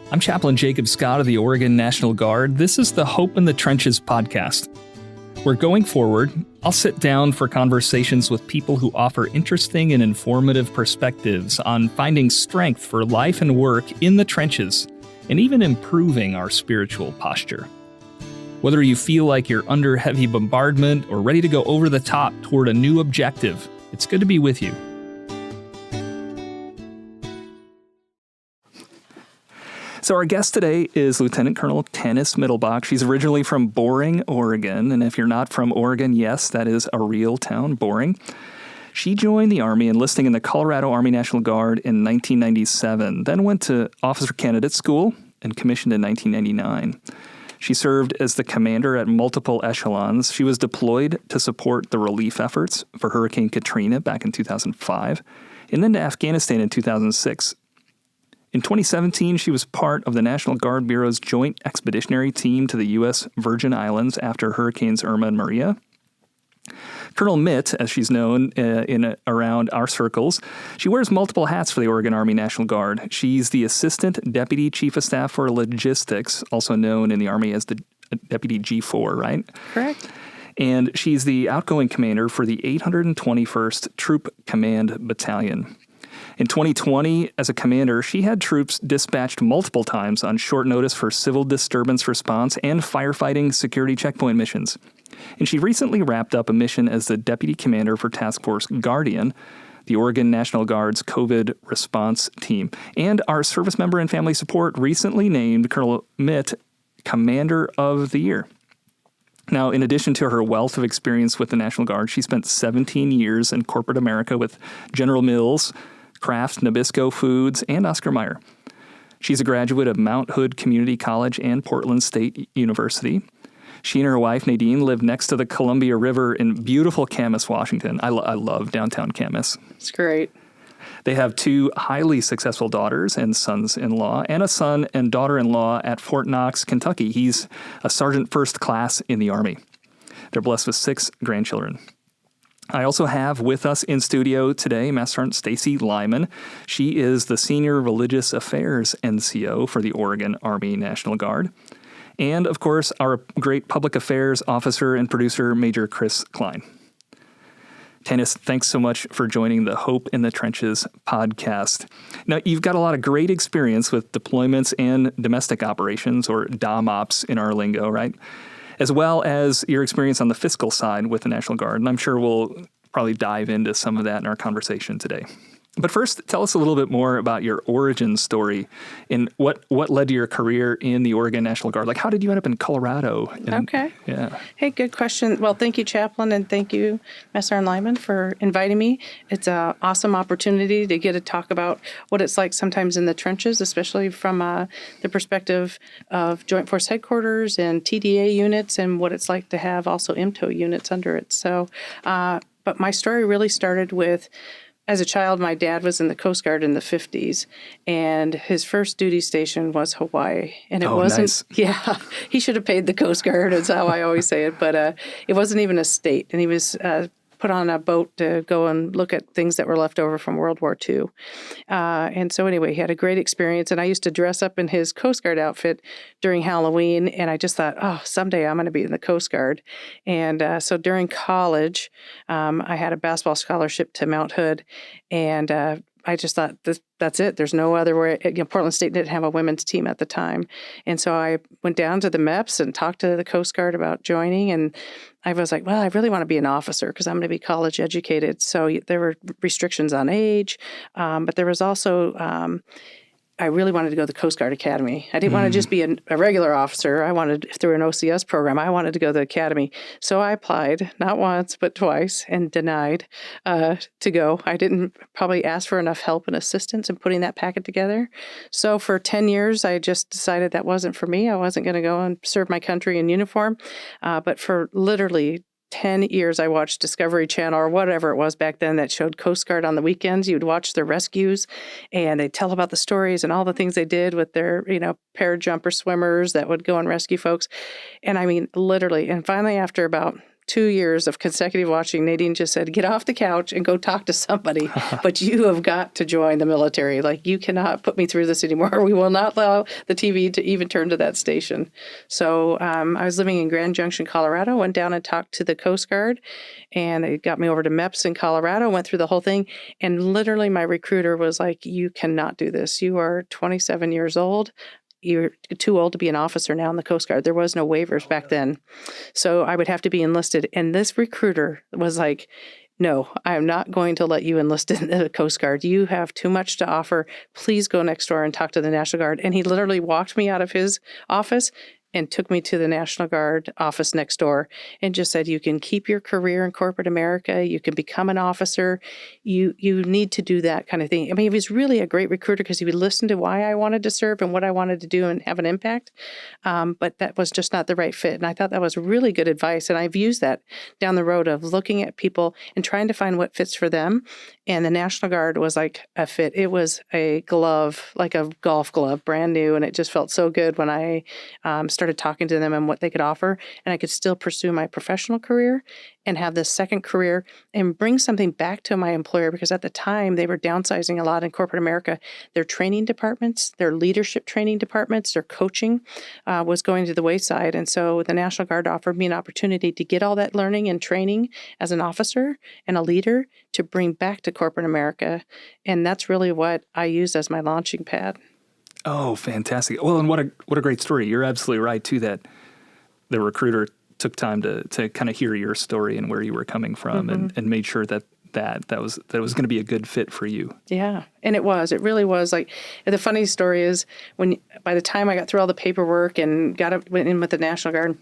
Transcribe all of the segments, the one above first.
I'm Chaplain Jacob Scott of the Oregon National Guard. This is the Hope in the Trenches podcast. Where going forward, I'll sit down for conversations with people who offer interesting and informative perspectives on finding strength for life and work in the trenches, and even improving our spiritual posture. Whether you feel like you're under heavy bombardment or ready to go over the top toward a new objective, it's good to be with you. So our guest today is Lieutenant Colonel Tannins Mittelbach. She's originally from Boring, Oregon, and if you're not from Oregon, yes, that is a real town, Boring. She joined the Army, enlisting in the Colorado Army National Guard in 1997, then went to Officer Candidate School and commissioned in 1999. She served as the commander at multiple echelons. She was deployed to support the relief efforts for Hurricane Katrina back in 2005, and then to Afghanistan in 2006. In 2017, she was part of the National Guard Bureau's Joint Expeditionary Team to the U.S. Virgin Islands after Hurricanes Irma and Maria. Colonel Mitt, as she's known around our circles, she wears multiple hats for the Oregon Army National Guard. She's the Assistant Deputy Chief of Staff for Logistics, also known in the Army as the Deputy G4, right? Correct. And she's the outgoing commander for the 821st Troop Command Battalion. In 2020, as a commander, she had troops dispatched multiple times on short notice for civil disturbance response and firefighting security checkpoint missions. And she recently wrapped up a mission as the Deputy Commander for Task Force Guardian, the Oregon National Guard's COVID response team. And our service member and family support recently named Colonel Mitt Commander of the Year. Now, in addition to her wealth of experience with the National Guard, she spent 17 years in corporate America with General Mills, Kraft, Nabisco Foods, and Oscar Mayer. She's a graduate of Mount Hood Community College and Portland State University. She and her wife, Nadine, live next to the Columbia River in beautiful Camas, Washington. I love downtown Camas. It's great. They have two highly successful daughters and sons-in-law, and a son and daughter-in-law at Fort Knox, Kentucky. He's a sergeant first class in the Army. They're blessed with 6 grandchildren. I also have with us in studio today Master Sergeant Stacy Lyman. She is the Senior Religious Affairs NCO for the Oregon Army National Guard. And, of course, our great public affairs officer and producer, Major Chris Clyne. Tannins, thanks so much for joining the Hope in the Trenches podcast. Now, you've got a lot of great experience with deployments and domestic operations, or DOMOps in our lingo, right? As well as your experience on the fiscal side with the National Guard. And I'm sure we'll probably dive into some of that in our conversation today. But first, tell us a little bit more about your origin story and what led to your career in the Oregon National Guard. Like, how did you end up in Colorado? Okay. Yeah. Hey, good question. Well, thank you, Chaplain, and thank you, Master Sergeant Lyman, for inviting me. It's an awesome opportunity to get to talk about what it's like sometimes in the trenches, especially from the perspective of Joint Force Headquarters and TDA units and what it's like to have also MTO units under it. So, but my story really started with, as a child, my dad was in the Coast Guard in the 50s, and his first duty station was Hawaii. And it wasn't, nice. Yeah, he should have paid the Coast Guard, is how I always say it, but it wasn't even a state. And he was put on a boat to go and look at things that were left over from World War II. And so anyway, he had a great experience, and I used to dress up in his Coast Guard outfit during Halloween, and I just thought, oh, someday I'm going to be in the Coast Guard. And so during college, I had a basketball scholarship to Mount Hood, and I just thought, that's it. There's no other way. Portland State didn't have a women's team at the time. And so I went down to the MEPS and talked to the Coast Guard about joining. And I was like, well, I really want to be an officer because I'm going to be college educated. So there were restrictions on age, but there was also I really wanted to go to the Coast Guard Academy. I didn't want to just be a regular officer. I wanted, through an OCS program, I wanted to go to the academy. So I applied, not once, but twice, and denied to go. I didn't probably ask for enough help and assistance in putting that packet together. So for 10 years, I just decided that wasn't for me. I wasn't going to go and serve my country in uniform. But for literally 10 years, I watched Discovery Channel or whatever it was back then that showed Coast Guard on the weekends. You'd watch their rescues, and they'd tell about the stories and all the things they did with their, parajumper swimmers that would go and rescue folks. And I mean, literally. And finally, after about 2 years of consecutive watching, Nadine just said, get off the couch and go talk to somebody. But you have got to join the military. Like, you cannot put me through this anymore. We will not allow the TV to even turn to that station. So I was living in Grand Junction, Colorado, went down and talked to the Coast Guard, and they got me over to MEPS in Colorado, went through the whole thing. And literally my recruiter was like, you cannot do this. You are 27 years old. You're too old to be an officer now in the Coast Guard. There was no waivers back then. So I would have to be enlisted. And this recruiter was like, no, I am not going to let you enlist in the Coast Guard. You have too much to offer. Please go next door and talk to the National Guard. And he literally walked me out of his office and took me to the National Guard office next door and just said, you can keep your career in corporate America. You can become an officer. You need to do that kind of thing. I mean, he was really a great recruiter because he would listen to why I wanted to serve and what I wanted to do and have an impact. But that was just not the right fit. And I thought that was really good advice. And I've used that down the road of looking at people and trying to find what fits for them. And the National Guard was like a fit. It was a glove, like a golf glove, brand new. And it just felt so good when I started talking to them and what they could offer. And I could still pursue my professional career and have this second career and bring something back to my employer, because at the time they were downsizing a lot in corporate America. Their training departments, their leadership training departments, their coaching was going to the wayside. And so the National Guard offered me an opportunity to get all that learning and training as an officer and a leader to bring back to corporate America. And that's really what I used as my launching pad. Oh, fantastic. Well, and what a great story. You're absolutely right, too, that the recruiter took time to kind of hear your story and where you were coming from, and made sure that was going to be a good fit for you. Yeah. And it really was. Like, the funny story is by the time I got through all the paperwork and went in with the National Guard,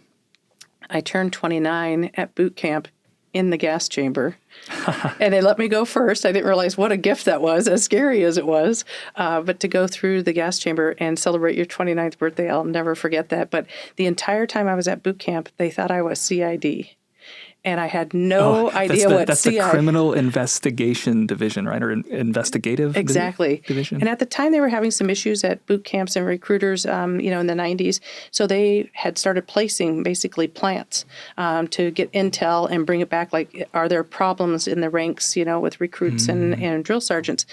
I turned 29 at boot camp in the gas chamber. And they let me go first. I didn't realize what a gift that was, as scary as it was. But to go through the gas chamber and celebrate your 29th birthday, I'll never forget that. But the entire time I was at boot camp, they thought I was CID. And I had no idea what that's the Criminal Investigation Division, right? Or Investigative Division? And at the time, they were having some issues at boot camps and recruiters, in the 90s. So they had started placing basically plants to get intel and bring it back. Like, are there problems in the ranks, with recruits and drill sergeants?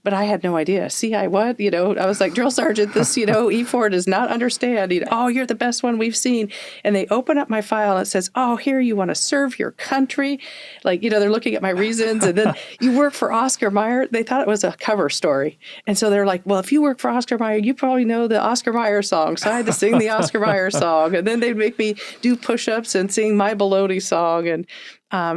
But I had no idea. CI what? I was like, drill sergeant, this, E4 does not understand. Oh, you're the best one we've seen. And they open up my file and it says, oh, here you want to serve your country. Like, they're looking at my reasons. And then you work for Oscar Mayer. They thought it was a cover story. And so they're like, well, if you work for Oscar Mayer, you probably know the Oscar Mayer song. So I had to sing the Oscar Mayer song. And then they'd make me do push-ups and sing my Baloney song. And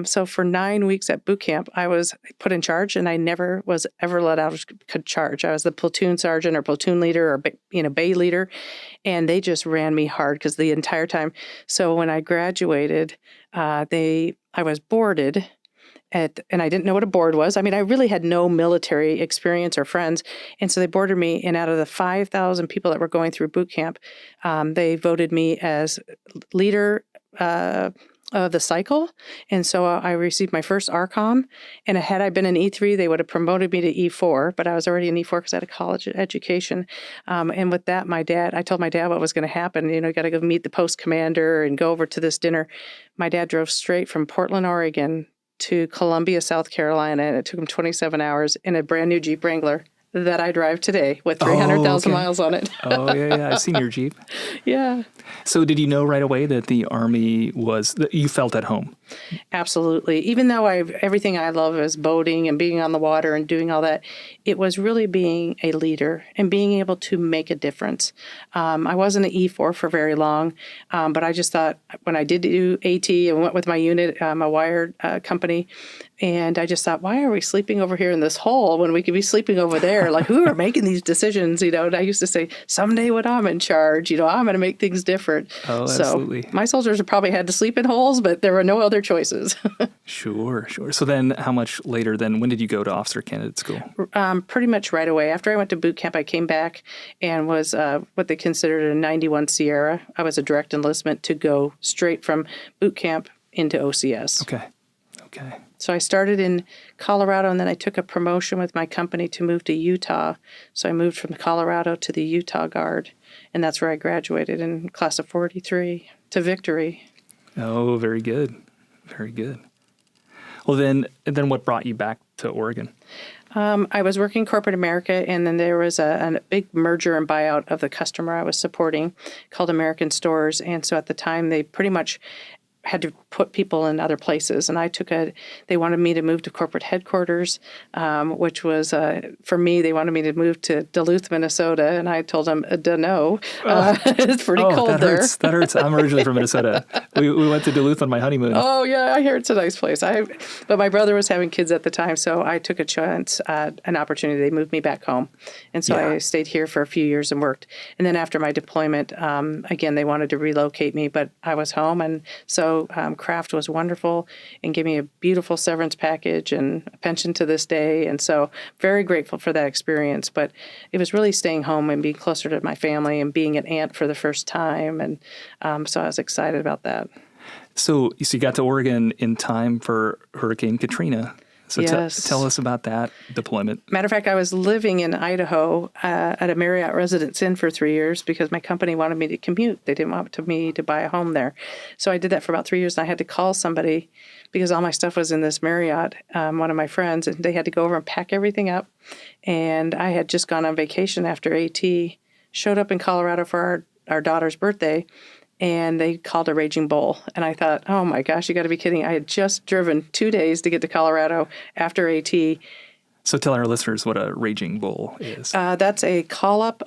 so for 9 weeks at boot camp, I was put in charge, and I never was ever let out of charge. I was the platoon sergeant or platoon leader or bay leader, and they just ran me hard because the entire time. So when I graduated, I was boarded. And I didn't know what a board was. I mean, I really had no military experience or friends. And so they boarded me. And out of the 5,000 people that were going through boot camp, they voted me as leader of the cycle. And so I received my first RCOM. And had I been an E3, they would have promoted me to E4. But I was already an E4 because I had a college education. And with that, I told my dad what was going to happen. You got to go meet the post commander and go over to this dinner. My dad drove straight from Portland, Oregon to Columbia, South Carolina. And it took him 27 hours in a brand new Jeep Wrangler that I drive today with 300,000 miles on it. Oh, yeah. I've seen your Jeep. Yeah. So did you know right away that the Army that you felt at home? Absolutely. Even though everything I love is boating and being on the water and doing all that, it was really being a leader and being able to make a difference. I wasn't an E4 for very long, but I just thought when I did do AT and went with my unit, a wired company, and I just thought, why are we sleeping over here in this hole when we could be sleeping over there? Like, who are making these decisions? And I used to say, someday when I'm in charge, I'm going to make things different. Oh, absolutely. So my soldiers probably had to sleep in holes, but there were no other choices. Sure. So then how much later when did you go to officer candidate school? Pretty much right away. After I went to boot camp, I came back and was what they considered a 91 Sierra. I was a direct enlistment to go straight from boot camp into OCS. Okay. So I started in Colorado, and then I took a promotion with my company to move to Utah. So I moved from Colorado to the Utah Guard, and that's where I graduated in class of 43 to victory. Oh, very good. Very good. Well, then what brought you back to Oregon? I was working corporate America, and then there was a big merger and buyout of the customer I was supporting called American Stores. And so at the time, they pretty much had to put people in other places. And they wanted me to move to corporate headquarters, which was, for me, they wanted me to move to Duluth, Minnesota. And I told them, no, it's pretty cold there. That hurts. I'm originally from Minnesota. We went to Duluth on my honeymoon. Oh, yeah, I hear it's a nice place. But my brother was having kids at the time, so I took a chance, an opportunity. They moved me back home. And so I stayed here for a few years and worked. And then after my deployment, again, they wanted to relocate me, but I was home. And so Kraft was wonderful and gave me a beautiful severance package and a pension to this day. And so very grateful for that experience. But it was really staying home and being closer to my family and being an aunt for the first time. And so I was excited about that. So you got to Oregon in time for Hurricane Katrina. So yes. Tell us about that deployment. Matter of fact, I was living in Idaho at a Marriott Residence Inn for 3 years because my company wanted me to commute. They didn't want me to buy a home there. So I did that for about 3 years, and I had to call somebody because all my stuff was in this Marriott, one of my friends, and they had to go over and pack everything up. And I had just gone on vacation after AT, showed up in Colorado for our daughter's birthday, and they called a raging bull. And I thought, oh my gosh, you got to be kidding. I had just driven 2 days to get to Colorado after AT. So tell our listeners what a raging bull is. That's a call-up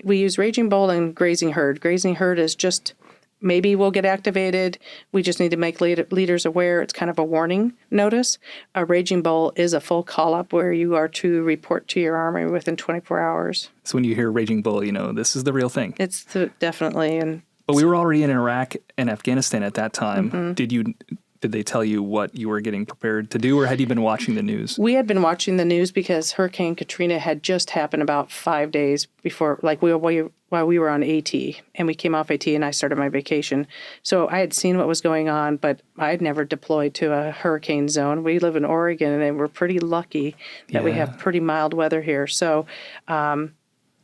we use raging bull and grazing herd. Grazing herd is just, maybe we'll get activated. We just need to make leaders aware. It's kind of a warning notice. A raging bull is a full call-up where you are to report to your army within 24 hours. So when you hear raging bull, this is the real thing. It's definitely. But we were already in Iraq and Afghanistan at that time. Mm-hmm. Did they tell you what you were getting prepared to do, or had you been watching the news? We had been watching the news because Hurricane Katrina had just happened about 5 days before, while we were on AT, and we came off AT and I started my vacation. So I had seen what was going on, but I had never deployed to a hurricane zone. We live in Oregon, and we're pretty lucky that we have pretty mild weather here. So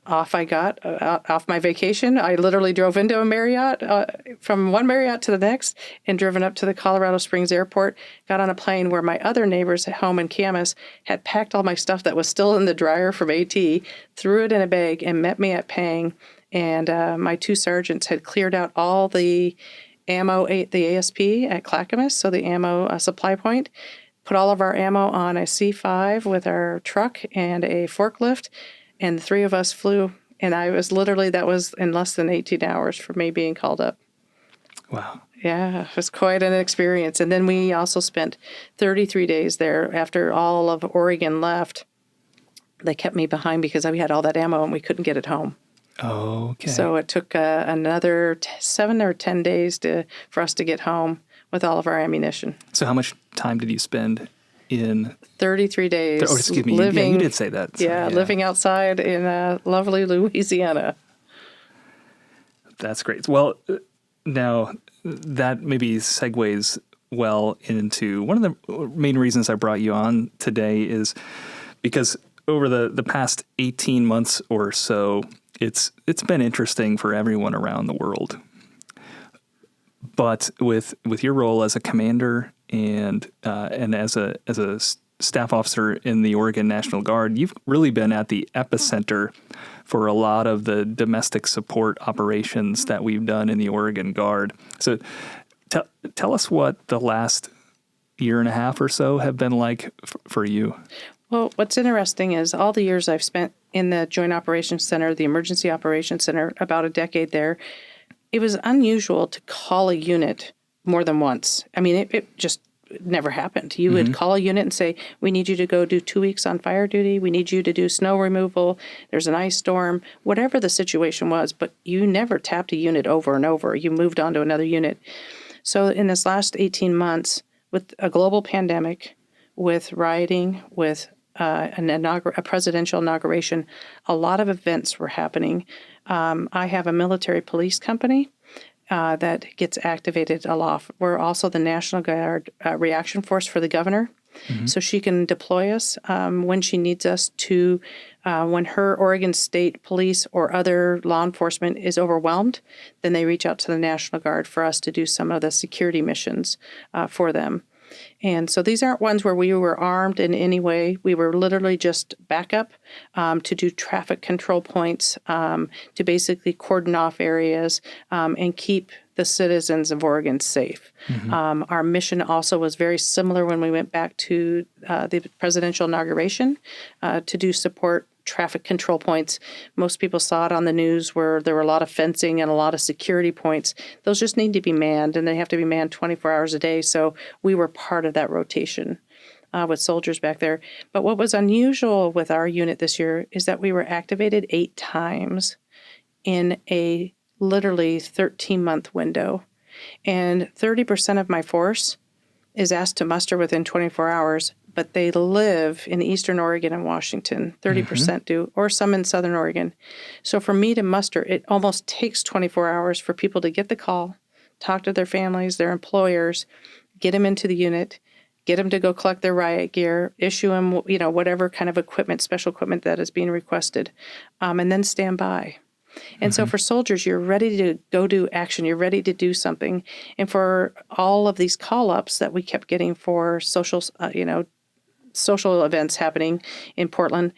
off I got, off my vacation. I literally drove into a Marriott, from one Marriott to the next, and driven up to the Colorado Springs airport, got on a plane where my other neighbors at home in Camas had packed all my stuff that was still in the dryer from AT, threw it in a bag, and met me at Pang. And my two sergeants had cleared out all the ammo, the ASP at Clackamas, so the ammo supply point, put all of our ammo on a C5 with our truck and a forklift, and the three of us flew, and that was in less than 18 hours for me being called up. Wow. Yeah, it was quite an experience. And then we also spent 33 days there. After all of Oregon left, they kept me behind because we had all that ammo and we couldn't get it home. Oh, okay. So it took another 7 or 10 days for us to get home with all of our ammunition. So how much time did you spend in 33 days. Oh, excuse me. Living, you did say that. So, living outside in lovely Louisiana. That's great. Well, now that maybe segues well into one of the main reasons I brought you on today is because over the past 18 months or so, it's been interesting for everyone around the world. But with your role as a commander and as a staff officer in the Oregon National Guard, you've really been at the epicenter for a lot of the domestic support operations that we've done in the Oregon Guard. So tell us what the last year and a half or so have been like for you. Well, what's interesting is all the years I've spent in the Joint Operations Center, the Emergency Operations Center, about a decade there, it was unusual to call a unit more than once. I mean, it just never happened. You would call a unit and say, we need you to go do 2 weeks on fire duty. We need you to do snow removal. There's an ice storm, whatever the situation was. But you never tapped a unit over and over. You moved on to another unit. So in this last 18 months, with a global pandemic, with rioting, with a presidential inauguration, a lot of events were happening. I have a military police company that gets activated a lot. We're also the National Guard reaction force for the governor. So she can deploy us when she needs us to, when her Oregon State Police or other law enforcement is overwhelmed, then they reach out to the National Guard for us to do some of the security missions for them. And so these aren't ones where we were armed in any way. We were literally just backup to do traffic control points, to basically cordon off areas and keep the citizens of Oregon safe. Our mission also was very similar when we went back to the presidential inauguration to do support traffic control points. Most people saw it on the news where there were a lot of fencing and a lot of security points. Those just need to be manned, and they have to be manned 24 hours a day. So we were part of that rotation with soldiers back there. But what was unusual with our unit this year is that we were activated 8 times in a literally 13-month window. And 30% of my force is asked to muster within 24 hours, but they live in Eastern Oregon and Washington. 30% do, or some in Southern Oregon. So for me to muster, it almost takes 24 hours for people to get the call, talk to their families, their employers, get them into the unit, get them to go collect their riot gear, issue them, whatever kind of equipment, special equipment that is being requested, and then stand by. And so for soldiers, you're ready to go do action. You're ready to do something. And for all of these call-ups that we kept getting for social events happening in Portland,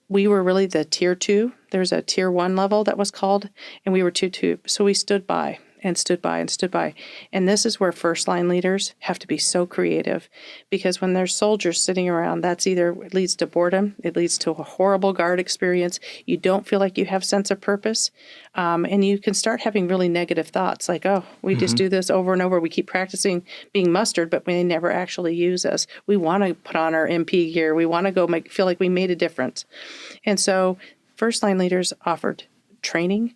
we were really the tier 2. There's a tier 1 level that was called, and we were tier 2. So we stood by and stood by and stood by. And this is where first line leaders have to be so creative, because when there's soldiers sitting around, it leads to boredom. It leads to a horrible guard experience. You don't feel like you have sense of purpose. And you can start having really negative thoughts like, oh, we just do this over and over. We keep practicing being mustered, but they never actually use us. We want to put on our MP gear. We want to go feel like we made a difference. And so first line leaders offered training,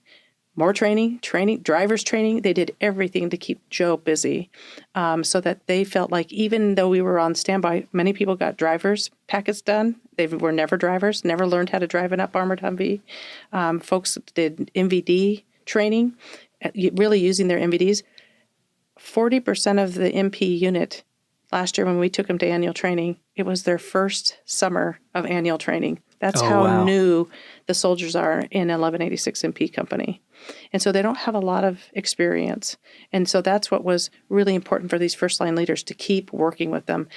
more training, driver's training. They did everything to keep Joe busy so that they felt like even though we were on standby, many people got driver's packets done. They were never drivers, never learned how to drive an up-armored Humvee. Folks did MVD training, really using their MVDs. 40% of the MP unit last year when we took them to annual training, it was their first summer of annual training. That's how new the soldiers are in 1186 MP company. And so they don't have a lot of experience. And so that's what was really important for these first line leaders, to keep working with them.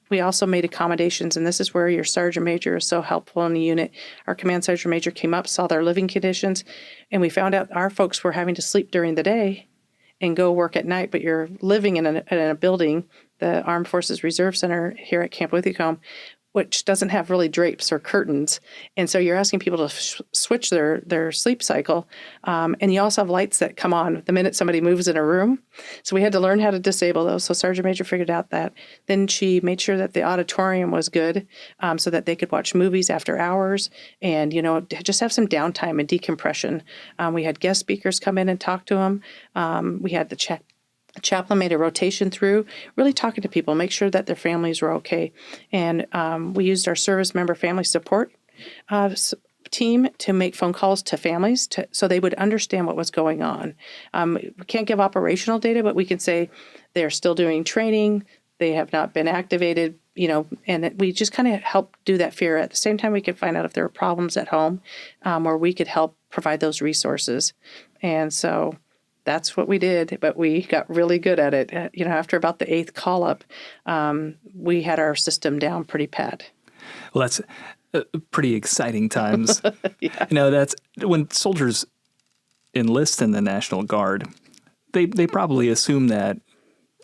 We also made accommodations, and this is where your sergeant major is so helpful in the unit. Our command sergeant major came up, saw their living conditions, and we found out our folks were having to sleep during the day and go work at night, but you're living in a building, the Armed Forces Reserve Center here at Camp Withycombe, which doesn't have really drapes or curtains. And so you're asking people to switch their sleep cycle. And you also have lights that come on the minute somebody moves in a room. So we had to learn how to disable those. So Sergeant Major figured out that. Then she made sure that the auditorium was good so that they could watch movies after hours and, just have some downtime and decompression. We had guest speakers come in and talk to them. We had the chaplain made a rotation through, really talking to people, make sure that their families were okay. And we used our service member family support team to make phone calls to families so they would understand what was going on. We can't give operational data, but we can say they're still doing training, they have not been activated, and we just kind of help do that fear. At the same time, we could find out if there were problems at home where we could help provide those resources. And so that's what we did, but we got really good at it. After about the 8th call-up, we had our system down pretty pat. Well, that's pretty exciting times. Yeah. That's when soldiers enlist in the National Guard, they probably assume that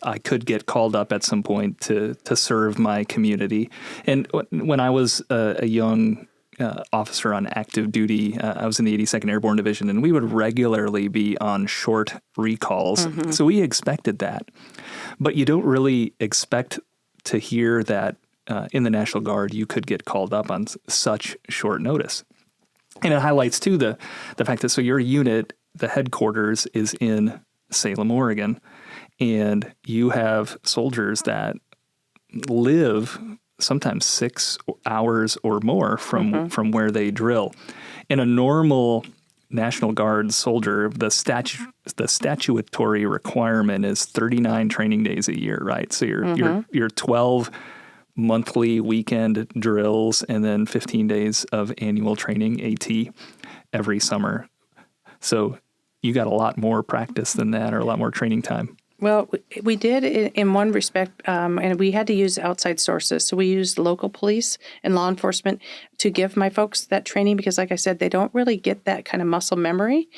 I could get called up at some point to serve my community. And when I was a young officer on active duty, I was in the 82nd Airborne Division, and we would regularly be on short recalls. So we expected that. But you don't really expect to hear that in the National Guard you could get called up on such short notice. And it highlights, too, the fact that your unit, the headquarters, is in Salem, Oregon, and you have soldiers that live sometimes 6 hours or more from where they drill. In a normal National Guard soldier, the statutory requirement is 39 training days a year, right? So you're 12 monthly weekend drills, and then 15 days of annual training, AT, every summer. So you got a lot more practice than that, or a lot more training time. Well, we did in one respect, and we had to use outside sources. So we used local police and law enforcement to give my folks that training because, like I said, they don't really get that kind of muscle memory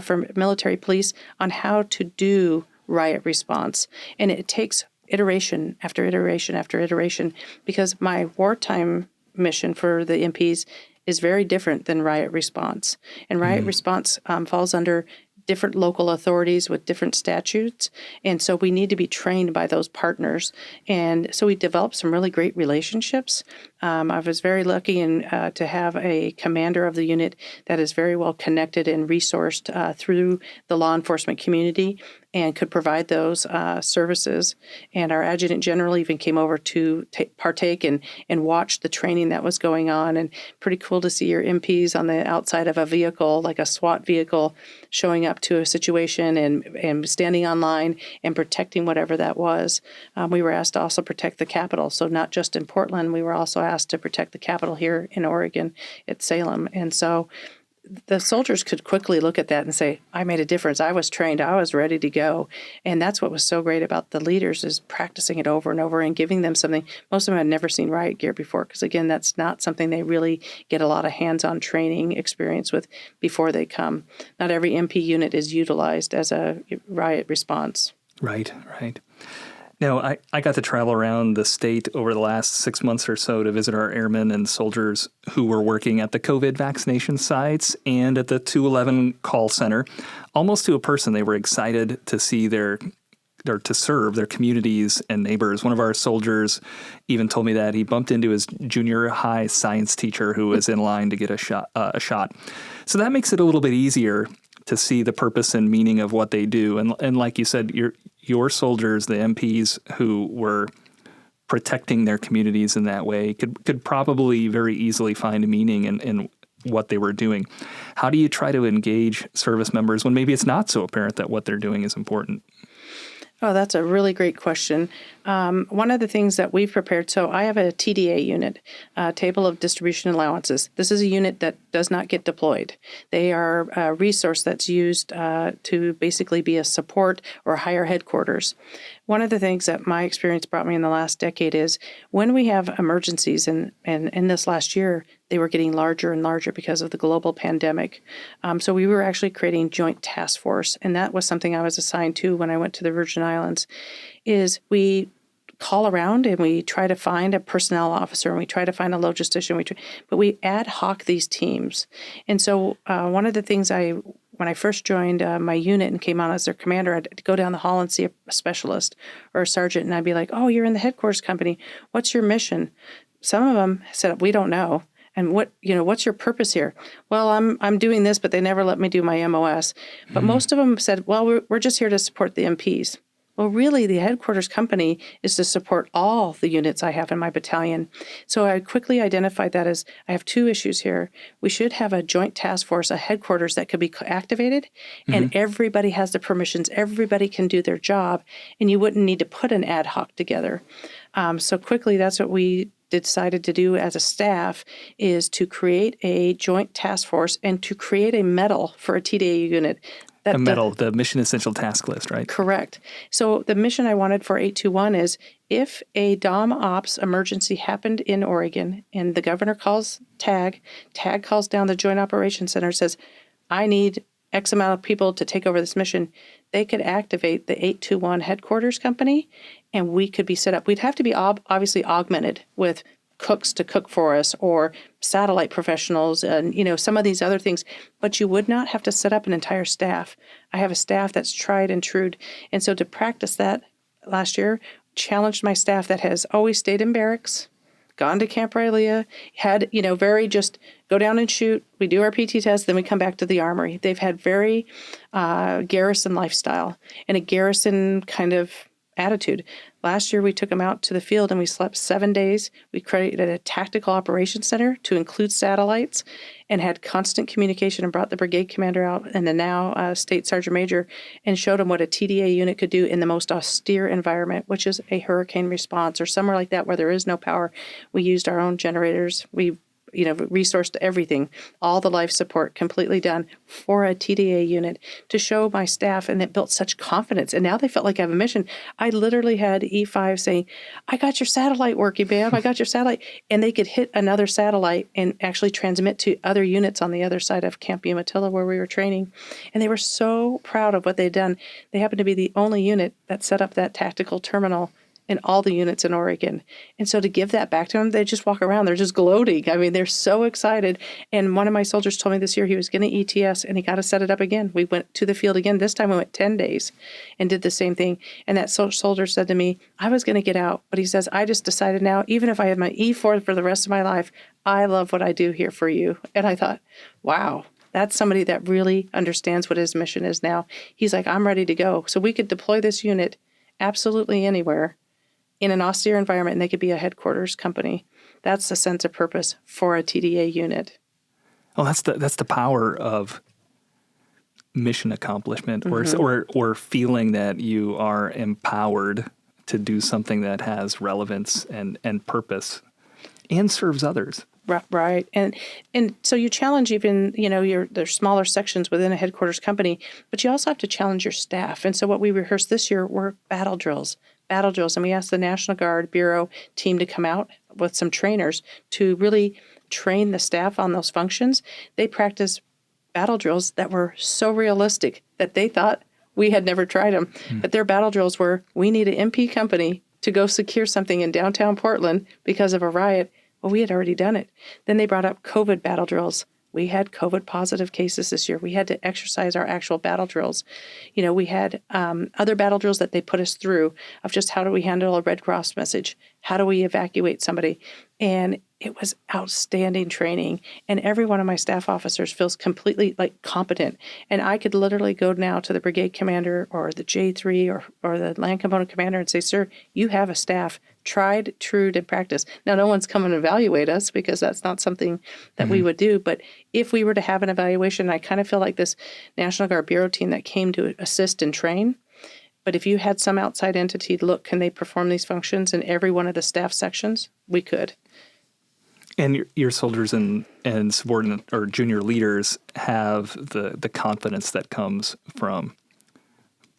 from military police on how to do riot response. And it takes iteration after iteration after iteration because my wartime mission for the MPs is very different than riot response. And riot response falls under different local authorities with different statutes. And so we need to be trained by those partners. And so we developed some really great relationships. I was very lucky to have a commander of the unit that is very well connected and resourced through the law enforcement community and could provide those services. And our adjutant general even came over to partake and watch the training that was going on. And pretty cool to see your MPs on the outside of a vehicle, like a SWAT vehicle, showing up to a situation and standing on line and protecting whatever that was. We were asked to also protect the Capitol. So not just in Portland, we were also asked to protect the Capitol here in Oregon at Salem. And so the soldiers could quickly look at that and say, I made a difference. I was trained. I was ready to go. And that's what was so great about the leaders is practicing it over and over and giving them something. Most of them had never seen riot gear before because, again, that's not something they really get a lot of hands-on training experience with before they come. Not every MP unit is utilized as a riot response. Right. Now, I got to travel around the state over the last 6 months or so to visit our airmen and soldiers who were working at the COVID vaccination sites and at the 211 call center. Almost to a person, they were excited to see to serve their communities and neighbors. One of our soldiers even told me that he bumped into his junior high science teacher who was in line to get a shot. So that makes it a little bit easier to see the purpose and meaning of what they do. And like you said, your soldiers, the MPs who were protecting their communities in that way could probably very easily find meaning in what they were doing. How do you try to engage service members when maybe it's not so apparent that what they're doing is important? Oh, that's a really great question. One of the things that we've prepared, so I have a TDA unit, Table of Distribution Allowances. This is a unit that does not get deployed. They are a resource that's used to basically be a support or higher headquarters. One of the things that my experience brought me in the last decade is when we have emergencies, and in this last year, they were getting larger and larger because of the global pandemic. So we were actually creating joint task force, and that was something I was assigned to when I went to the Virgin Islands, is we call around and we try to find a personnel officer and we try to find a logistician, but we ad hoc these teams. And so one of the things when I first joined my unit and came on as their commander, I'd go down the hall and see a specialist or a sergeant, and I'd be like, oh, you're in the headquarters company. What's your mission? Some of them said, we don't know. And what's your purpose here? Well, I'm doing this, but they never let me do my MOS. But most of them said, well, we're just here to support the MPs. Well, really, the headquarters company is to support all the units I have in my battalion. So I quickly identified that as I have two issues here. We should have a joint task force, a headquarters that could be activated, and everybody has the permissions. Everybody can do their job, and you wouldn't need to put an ad hoc together. So quickly, that's what we decided to do as a staff, is to create a joint task force and to create a medal for a TDA unit. A medal, the Mission Essential Task List, right? Correct. So the mission I wanted for 821 is if a DOM Ops emergency happened in Oregon and the governor calls TAG calls down the Joint Operations Center and says, I need X amount of people to take over this mission, they could activate the 821 headquarters company and we could be set up. We'd have to be obviously augmented with cooks to cook for us or satellite professionals and, some of these other things, but you would not have to set up an entire staff. I have a staff that's tried and true. And so to practice that last year, challenged my staff that has always stayed in barracks, gone to Camp Rylea, had, very just go down and shoot. We do our PT test, then we come back to the armory. They've had very garrison lifestyle and a garrison kind of attitude. Last year, we took them out to the field and we slept 7 days. We created a tactical operations center to include satellites and had constant communication and brought the brigade commander out and the now state sergeant major and showed them what a TDA unit could do in the most austere environment, which is a hurricane response or somewhere like that where there is no power. We used our own generators. We resourced everything, all the life support completely done for a TDA unit to show my staff, and it built such confidence. And now they felt like I have a mission. I literally had E5 saying, I got your satellite working, babe. I got your satellite. And they could hit another satellite and actually transmit to other units on the other side of Camp Umatilla where we were training. And they were so proud of what they'd done. They happened to be the only unit that set up that tactical terminal in all the units in Oregon. And so to give that back to them, they just walk around. They're just gloating. I mean, they're so excited. And one of my soldiers told me this year he was going to ETS and he got to set it up again. We went to the field again. This time we went 10 days and did the same thing. And that soldier said to me, I was going to get out. But he says, I just decided now, even if I have my E4 for the rest of my life, I love what I do here for you. And I thought, wow. That's somebody that really understands what his mission is now. He's like, I'm ready to go. So we could deploy this unit absolutely anywhere in an austere environment, and they could be a headquarters company. That's the sense of purpose for a TDA unit. Well, that's the power of mission accomplishment, or feeling that you are empowered to do something that has relevance and purpose and serves others. Right. And so you challenge even, there's smaller sections within a headquarters company, but you also have to challenge your staff. And so what we rehearsed this year were battle drills. And we asked the National Guard Bureau team to come out with some trainers to really train the staff on those functions. They practiced battle drills that were so realistic that they thought we had never tried them. But their battle drills were, we need an MP company to go secure something in downtown Portland because of a riot. Well, we had already done it. Then they brought up COVID battle drills. We had COVID positive cases this year. We had to exercise our actual battle drills. We had other battle drills that they put us through of just how do we handle a Red Cross message? How do we evacuate somebody? And it was outstanding training. And every one of my staff officers feels completely competent. And I could literally go now to the brigade commander or the J3 or the land component commander and say, sir, you have a staff tried, true, and practiced. Now, no one's come and evaluate us because that's not something that we would do. But if we were to have an evaluation, I kind of feel like this National Guard Bureau team that came to assist and train. But if you had some outside entity look, can they perform these functions in every one of the staff sections? We could. And your soldiers and subordinate or junior leaders have the confidence that comes from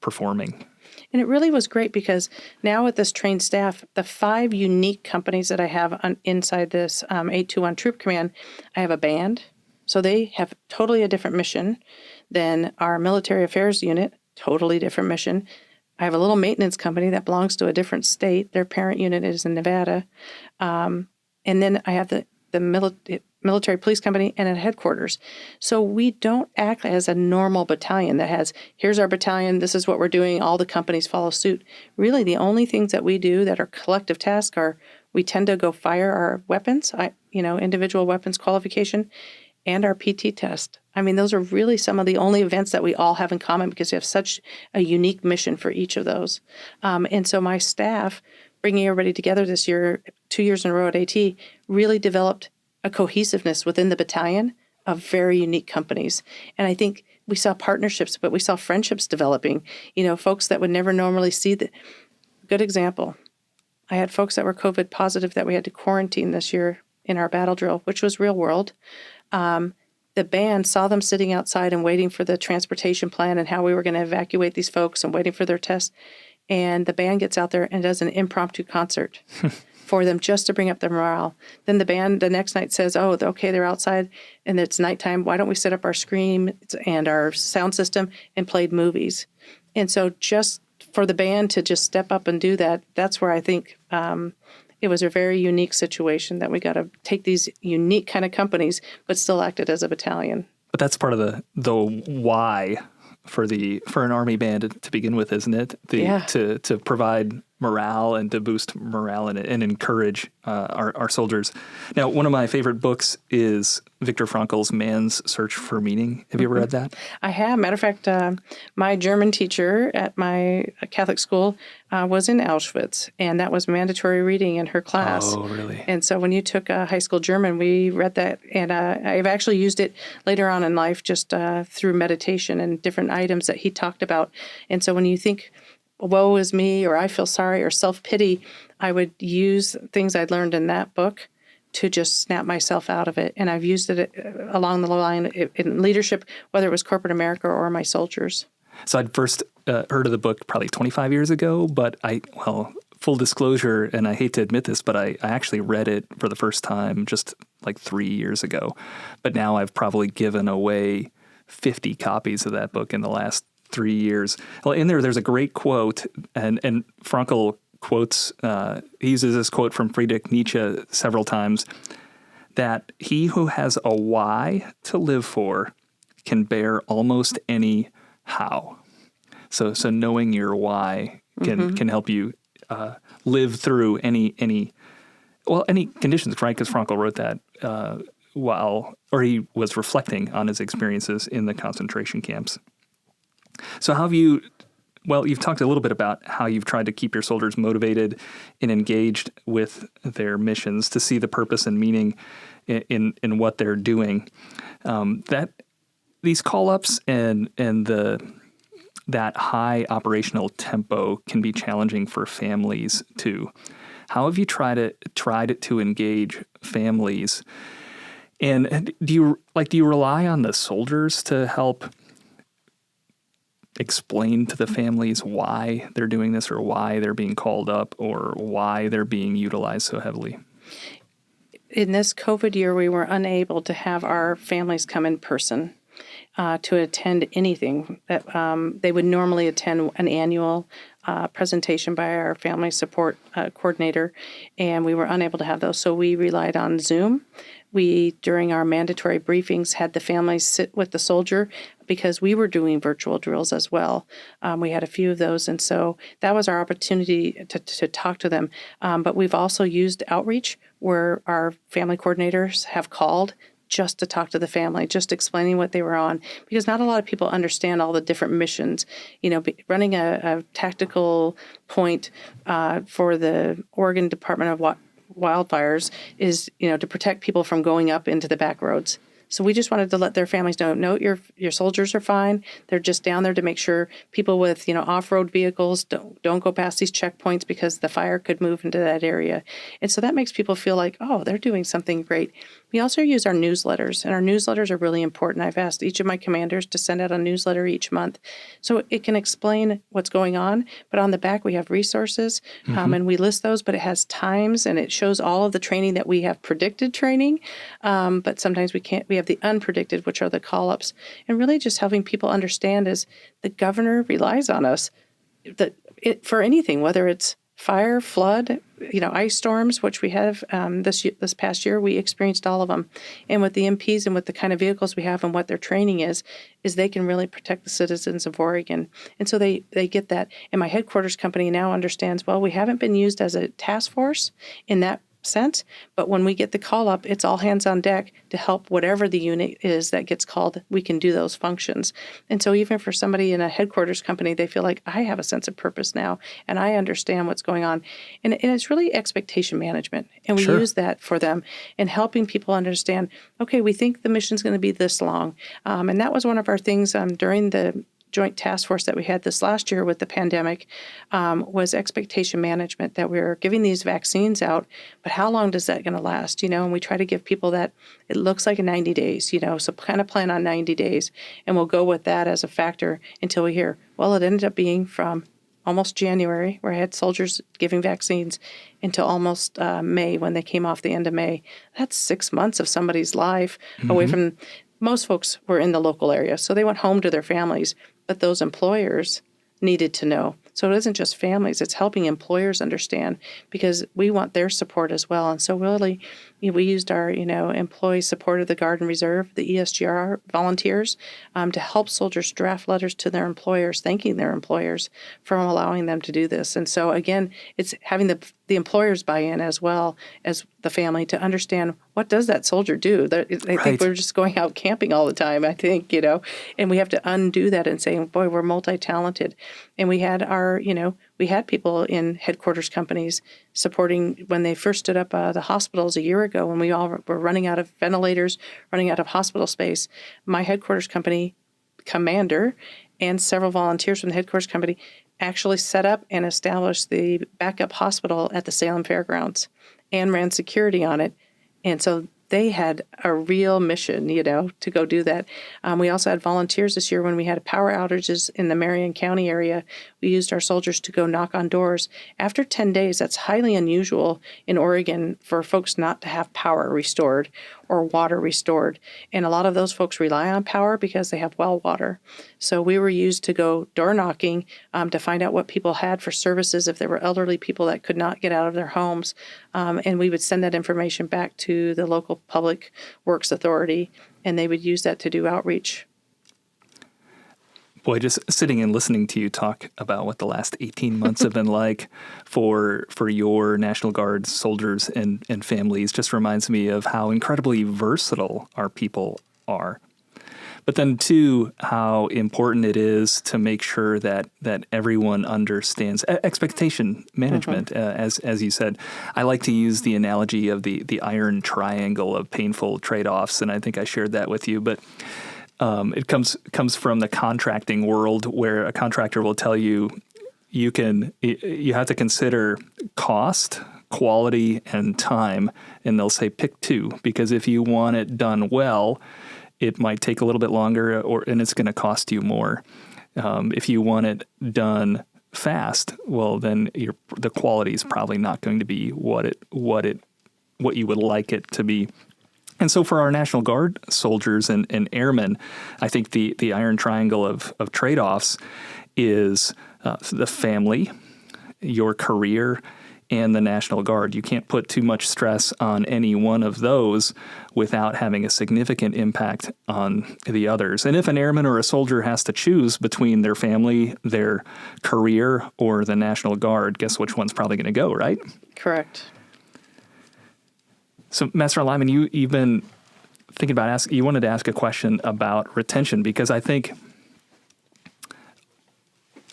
performing. And it really was great because now with this trained staff, the 5 unique companies that I have inside this 821 Troop Command, I have a band. So they have totally a different mission than our military affairs unit, totally different mission. I have a little maintenance company that belongs to a different state. Their parent unit is in Nevada. And then I have the military police company and at headquarters. So we don't act as a normal battalion that has, here's our battalion, this is what we're doing, all the companies follow suit. Really, the only things that we do that are collective tasks are we tend to go fire our weapons, individual weapons qualification, and our PT test. I mean, those are really some of the only events that we all have in common because we have such a unique mission for each of those. And so my staff, bringing everybody together this year, 2 years in a row at AT, really developed a cohesiveness within the battalion of very unique companies. And I think we saw partnerships, but we saw friendships developing, folks that would never normally see that. Good example. I had folks that were COVID positive that we had to quarantine this year in our battle drill, which was real world. The band saw them sitting outside and waiting for the transportation plan and how we were going to evacuate these folks and waiting for their tests. And the band gets out there and does an impromptu concert for them just to bring up their morale. Then the band the next night says, oh, okay, they're outside and it's nighttime. Why don't we set up our screen and our sound system and played movies? And so just for the band to just step up and do that, that's where I think it was a very unique situation that we got to take these unique kind of companies, but still acted as a battalion. But that's part of the why for an Army band to begin with, isn't it? To provide morale and to boost morale and encourage our soldiers. Now, one of my favorite books is Viktor Frankl's Man's Search for Meaning. Have you ever read that? I have. Matter of fact, my German teacher at my Catholic school was in Auschwitz, and that was mandatory reading in her class. Oh, really? And so when you took high school German, we read that, and I've actually used it later on in life just through meditation and different items that he talked about. And so when you think, woe is me, or I feel sorry, or self-pity, I would use things I'd learned in that book to just snap myself out of it. And I've used it along the line in leadership, whether it was corporate America or my soldiers. So I'd first heard of the book probably 25 years ago, but full disclosure, and I hate to admit this, but I actually read it for the first time just like 3 years ago. But now I've probably given away 50 copies of that book in the last 3 years. Well, in there's a great quote, and Frankl quotes, he uses this quote from Friedrich Nietzsche several times, that he who has a why to live for can bear almost any how. So knowing your why can help you live through any conditions, right? Because Frankl wrote that he was reflecting on his experiences in the concentration camps. So how have you've talked a little bit about how you've tried to keep your soldiers motivated and engaged with their missions to see the purpose and meaning in what they're doing. That these call-ups and that high operational tempo can be challenging for families too. How have you tried to engage families? And do you rely on the soldiers to help explain to the families why they're doing this, or why they're being called up, or why they're being utilized so heavily? In this COVID year, we were unable to have our families come in person to attend anything that they would normally attend an annual presentation by our family support coordinator, and we were unable to have those. So we relied on Zoom. We, during our mandatory briefings, had the families sit with the soldier because we were doing virtual drills as well. We had a few of those, and so that was our opportunity to talk to them. But we've also used outreach where our family coordinators have called just to talk to the family, just explaining what they were on, because not a lot of people understand all the different missions. Running a tactical point for the Oregon Department of Wildfires is, to protect people from going up into the back roads. So we just wanted to let their families know, no, your soldiers are fine. They're just down there to make sure people with, off-road vehicles don't go past these checkpoints because the fire could move into that area. And so that makes people feel like, oh, they're doing something great. We also use our newsletters, and our newsletters are really important. I've asked each of my commanders to send out a newsletter each month so it can explain what's going on. But on the back, we have resources, and we list those, but it has times, and it shows all of the training that we have predicted training. But sometimes we can't. We have the unpredicted, which are the call-ups. And really just helping people understand is the governor relies on us for anything, whether it's fire, flood, ice storms, which we have this past year. We experienced all of them. And with the MPs and with the kind of vehicles we have and what their training is they can really protect the citizens of Oregon. And so they get that. And my headquarters company now understands, well, we haven't been used as a task force in that sense, but when we get the call up, it's all hands on deck to help whatever the unit is that gets called. We can do those functions. And so even for somebody in a headquarters company, they feel like, I have a sense of purpose now, and I understand what's going on. And it's really expectation management. And we use that for them and helping people understand, okay, we think the mission's going to be this long. And that was one of our things during the joint task force that we had this last year with the pandemic, was expectation management, that we're giving these vaccines out, but how long does that going to last? And we try to give people that it looks like 90 days, so kind of plan on 90 days, and we'll go with that as a factor until we hear, well, it ended up being from almost January, where I had soldiers giving vaccines, until almost May, when they came off the end of May. That's 6 months of somebody's life away from. Most folks were in the local area, so they went home to their families, but those employers needed to know. So it isn't just families, it's helping employers understand, because we want their support as well. And so really, we used our, employee support of the Guard and Reserve, the ESGR volunteers, to help soldiers draft letters to their employers, thanking their employers for allowing them to do this. And so again, it's having the employers buy in as well as the family to understand, what does that soldier do? They think we're just going out camping all the time, I think, and we have to undo that and say, boy, we're multi-talented. And we had we had people in headquarters companies supporting when they first stood up the hospitals a year ago, when we all were running out of ventilators, running out of hospital space. My headquarters company commander and several volunteers from the headquarters company actually set up and established the backup hospital at the Salem Fairgrounds and ran security on it. And so they had a real mission, to go do that. We also had volunteers this year when we had power outages in the Marion County area. We used our soldiers to go knock on doors. After 10 days, that's highly unusual in Oregon for folks not to have power restored or water restored. And a lot of those folks rely on power because they have well water. So we were used to go door knocking to find out what people had for services if there were elderly people that could not get out of their homes. And we would send that information back to the local Public Works Authority, and they would use that to do outreach. Boy, just sitting and listening to you talk about what the last 18 months have been like for your National Guard soldiers and families just reminds me of how incredibly versatile our people are. But then, too, how important it is to make sure that everyone understands expectation management. As you said, I like to use the analogy of the iron triangle of painful trade-offs, and I think I shared that with you. But it comes from the contracting world, where a contractor will tell you you have to consider cost, quality, and time, and they'll say pick two, because if you want it done well, it might take a little bit longer, and it's going to cost you more. If you want it done fast, well, then the quality is probably not going to be what you would like it to be. And so for our National Guard soldiers and airmen, I think the iron triangle of trade-offs is the family, your career, and the National Guard. You can't put too much stress on any one of those without having a significant impact on the others. And if an airman or a soldier has to choose between their family, their career, or the National Guard, guess which one's probably going to go, right? Correct. So, Master Lyman, you've been thinking about you wanted to ask a question about retention, because I think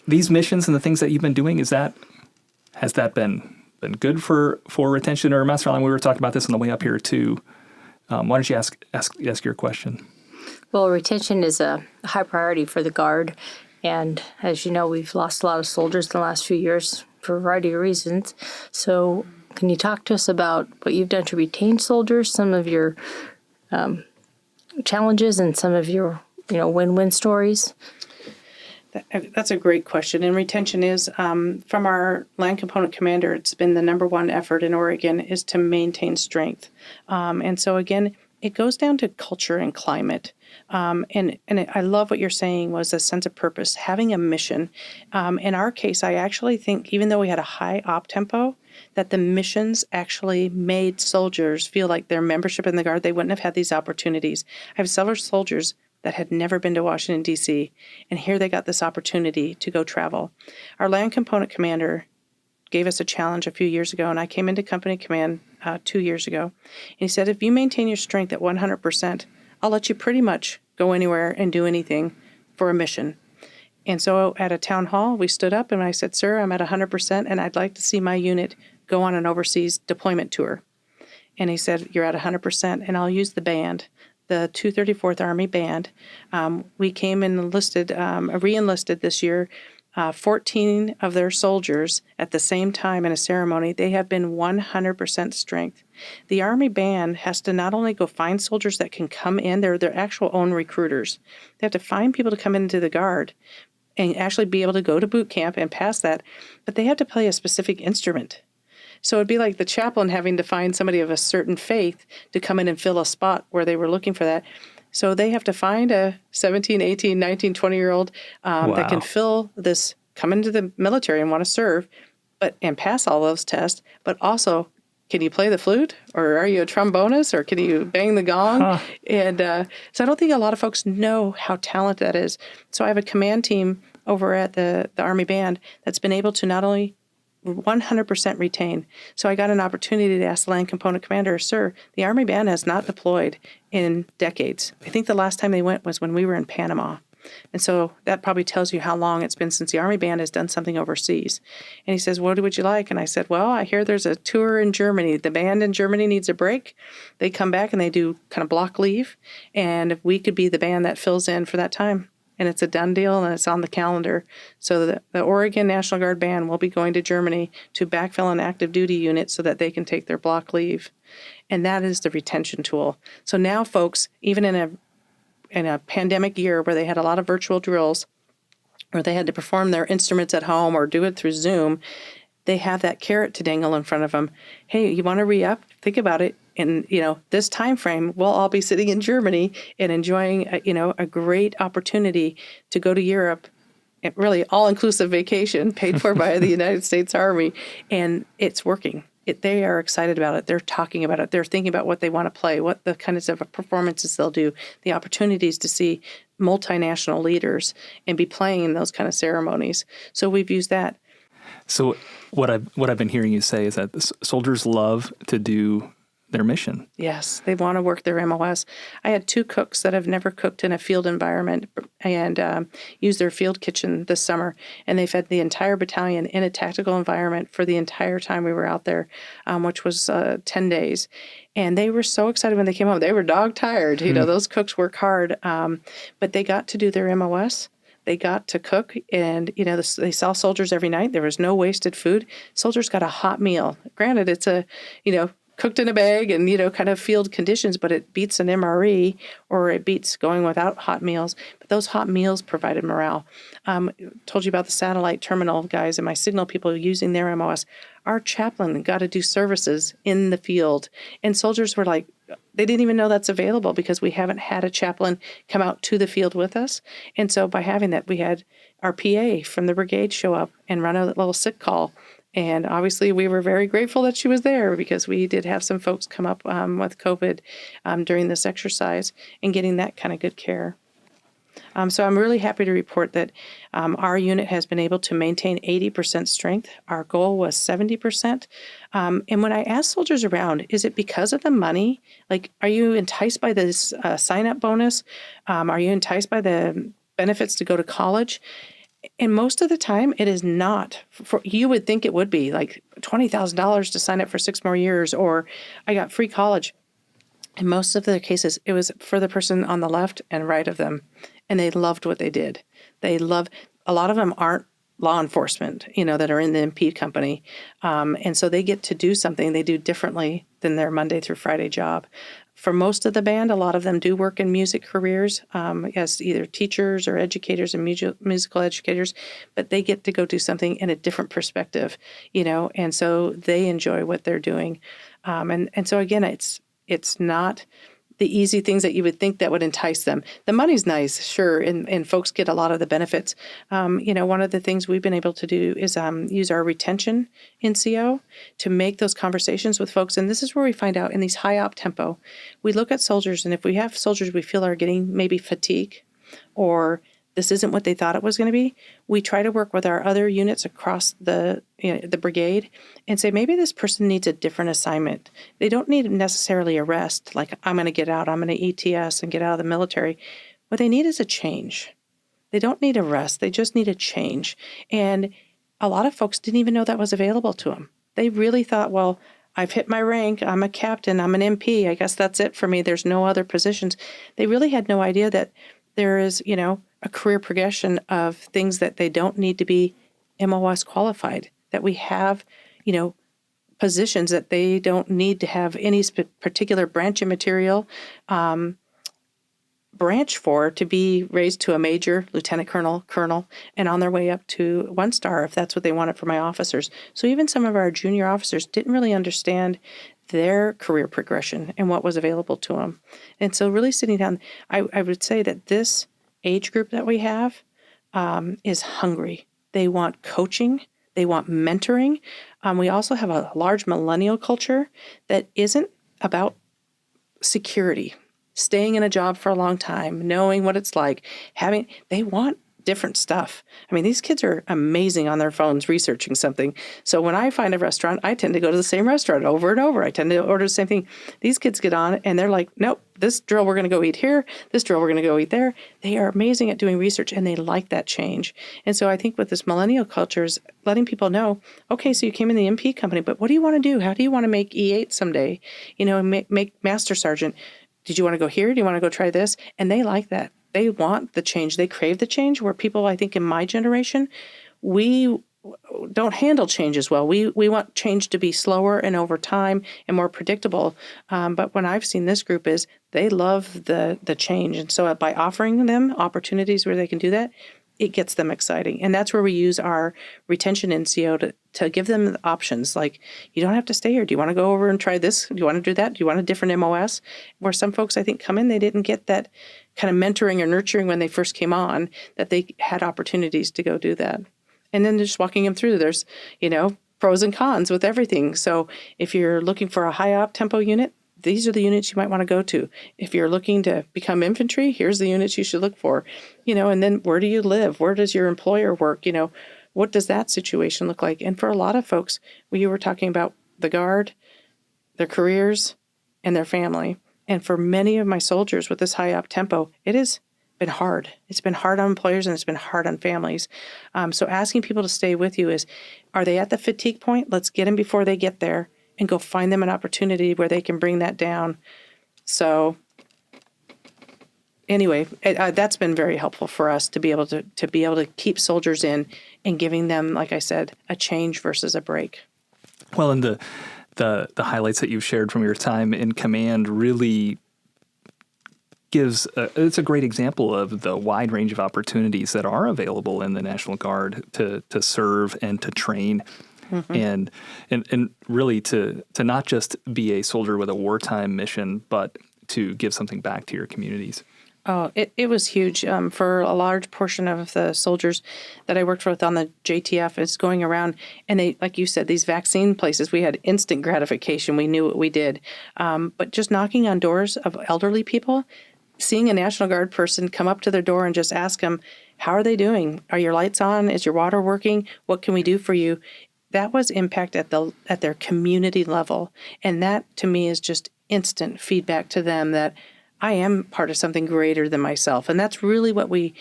these missions and the things that you've been doing, has that been good for retention? Or Master Lyman, we were talking about this on the way up here too. Why don't you ask your question? Well, retention is a high priority for the Guard, and as you know, we've lost a lot of soldiers in the last few years for a variety of reasons. So can you talk to us about what you've done to retain soldiers, some of your challenges, and some of your win-win stories? That's a great question. And retention is, from our land component commander, it's been the number one effort in Oregon is to maintain strength. And so again, it goes down to culture and climate. And I love what you're saying was a sense of purpose, having a mission. In our case, I actually think, even though we had a high op tempo, that the missions actually made soldiers feel like their membership in the Guard, they wouldn't have had these opportunities. I have several soldiers that had never been to Washington, D.C., and here they got this opportunity to go travel. Our land component commander gave us a challenge a few years ago, and I came into company command 2 years ago. And he said, if you maintain your strength at 100%, I'll let you pretty much go anywhere and do anything for a mission. And so at a town hall, we stood up and I said, sir, I'm at 100%, and I'd like to see my unit go on an overseas deployment tour. And he said, you're at 100%, and I'll use the band, the 234th Army Band. We came and re-enlisted this year 14 of their soldiers at the same time in a ceremony. They have been 100% strength. The Army Band has to not only go find soldiers that can come in, they're their actual own recruiters. They have to find people to come into the Guard and actually be able to go to boot camp and pass that, but they have to play a specific instrument. So it'd be like the chaplain having to find somebody of a certain faith to come in and fill a spot where they were looking for that. So they have to find a 17, 18, 19, 20-year-old that can fill this come into the military and want to serve, and pass all those tests, but also, can you play the flute, or are you a trombonist, or can you bang the gong? Huh. And so I don't think a lot of folks know how talented that is. So I have a command team over at the Army Band that's been able to not only 100% retain. So I got an opportunity to ask the Land Component Commander, sir, the Army Band has not deployed in decades. I think the last time they went was when we were in Panama. And so that probably tells you how long it's been since the Army Band has done something overseas. And he says, what would you like? And I said, well, I hear there's a tour in Germany. The band in Germany needs a break. They come back and they do kind of block leave. And if we could be the band that fills in for that time. And it's a done deal, and it's on the calendar. So the Oregon National Guard Band will be going to Germany to backfill an active duty unit so that they can take their block leave. And that is the retention tool. So now folks, even in a pandemic year where they had a lot of virtual drills, or they had to perform their instruments at home or do it through Zoom, they have that carrot to dangle in front of them. Hey, you want to re-up? Think about it. In this time frame, we'll all be sitting in Germany and enjoying a great opportunity to go to Europe, really all-inclusive vacation paid for by the United States Army, and it's working. They are excited about it. They're talking about it. They're thinking about what they want to play, what the kinds of performances they'll do, the opportunities to see multinational leaders and be playing in those kind of ceremonies. So we've used that. So what I've been hearing you say is that soldiers love to do their mission. Yes, they want to work their MOS. I had 2 cooks that have never cooked in a field environment and used their field kitchen this summer, and they fed the entire battalion in a tactical environment for the entire time we were out there, which was 10 days. And they were so excited when they came home. They were dog tired. Those cooks work hard, but they got to do their MOS. They got to cook, and, they saw soldiers every night. There was no wasted food. Soldiers got a hot meal. Granted, it's cooked in a bag and, kind of field conditions, but it beats an MRE, or it beats going without hot meals. But those hot meals provided morale. Told you about the satellite terminal guys and my signal people using their MOS. Our chaplain got to do services in the field, and soldiers were like, they didn't even know that's available because we haven't had a chaplain come out to the field with us. And so by having that, we had our PA from the brigade show up and run a little sick call. And obviously, we were very grateful that she was there because we did have some folks come up with COVID during this exercise and getting that kind of good care. So I'm really happy to report that our unit has been able to maintain 80% strength. Our goal was 70%. And when I ask soldiers around, is it because of the money? Like, are you enticed by this sign-up bonus? Are you enticed by the benefits to go to college? And most of the time, it is not. You would think it would be like $20,000 to sign up for 6 more years, or I got free college. In most of the cases, it was for the person on the left and right of them, and they loved what they did. A lot of them aren't law enforcement, that are in the MP company, and so they get to do something they do differently than their Monday through Friday job. For most of the band, a lot of them do work in music careers as either teachers or educators and musical educators, but they get to go do something in a different perspective, and so they enjoy what they're doing. And so again, it's not the easy things that you would think that would entice them. The money's nice, sure, and folks get a lot of the benefits. One of the things we've been able to do is use our retention NCO to make those conversations with folks. And this is where we find out in these high op tempo, we look at soldiers, and if we have soldiers we feel are getting maybe fatigue, or this isn't what they thought it was going to be, we try to work with our other units across the brigade and say, maybe this person needs a different assignment. They don't need necessarily a rest, like I'm going to get out, I'm going to ETS and get out of the military. What they need is a change. They don't need a rest. They just need a change. And a lot of folks didn't even know that was available to them. They really thought, well, I've hit my rank. I'm a captain. I'm an MP. I guess that's it for me. There's no other positions. They really had no idea that there is, a career progression of things that they don't need to be MOS qualified, that we have, positions that they don't need to have any particular branch of material branch for to be raised to a major, lieutenant colonel, and on their way up to 1-star if that's what they wanted for my officers. So even some of our junior officers didn't really understand their career progression and what was available to them. And so really sitting down, I would say that this age group that we have is hungry. They want coaching. They want mentoring. We also have a large millennial culture that isn't about security, staying in a job for a long time, knowing what it's like, they want different stuff. I mean, these kids are amazing on their phones researching something. So when I find a restaurant, I tend to go to the same restaurant over and over. I tend to order the same thing. These kids get on and they're like, nope, this drill we're going to go eat here. This drill we're going to go eat there. They are amazing at doing research and they like that change. And so I think with this millennial culture is letting people know, okay, so you came in the MP company, but what do you want to do? How do you want to make E8 someday? Make Master Sergeant. Did you want to go here? Do you want to go try this? And they like that. They want the change. They crave the change, where people, I think in my generation, we don't handle change as well. We want change to be slower and over time and more predictable. But when I've seen this group is they love the change. And so by offering them opportunities where they can do that, it gets them exciting. And that's where we use our retention NCO to give them options. Like, you don't have to stay here. Do you want to go over and try this? Do you want to do that? Do you want a different MOS? Where some folks, I think, come in, they didn't get that kind of mentoring or nurturing when they first came on, that they had opportunities to go do that. And then just walking them through, there's, pros and cons with everything. So if you're looking for a high op tempo unit, these are the units you might want to go to. If you're looking to become infantry, here's the units you should look for. And then where do you live? Where does your employer work? What does that situation look like? And for a lot of folks, you were talking about the Guard, their careers, and their family. And for many of my soldiers with this high op tempo, it has been hard. It's been hard on employers and it's been hard on families. So asking people to stay with you is, are they at the fatigue point? Let's get them before they get there and go find them an opportunity where they can bring that down. So anyway, that's been very helpful for us to be able to keep soldiers in and giving them, like I said, a change versus a break. Well, and the highlights that you've shared from your time in command really gives it's a great example of the wide range of opportunities that are available in the National Guard to serve and to train. Mm-hmm. And really to not just be a soldier with a wartime mission, but to give something back to your communities. Oh, it was huge for a large portion of the soldiers that I worked with on the JTF. Is going around, and they, like you said, these vaccine places, we had instant gratification. We knew what we did. But just knocking on doors of elderly people, seeing a National Guard person come up to their door and just ask them, how are they doing? Are your lights on? Is your water working? What can we do for you? That was impact at their community level. And that, to me, is just instant feedback to them that I am part of something greater than myself. And that's really what we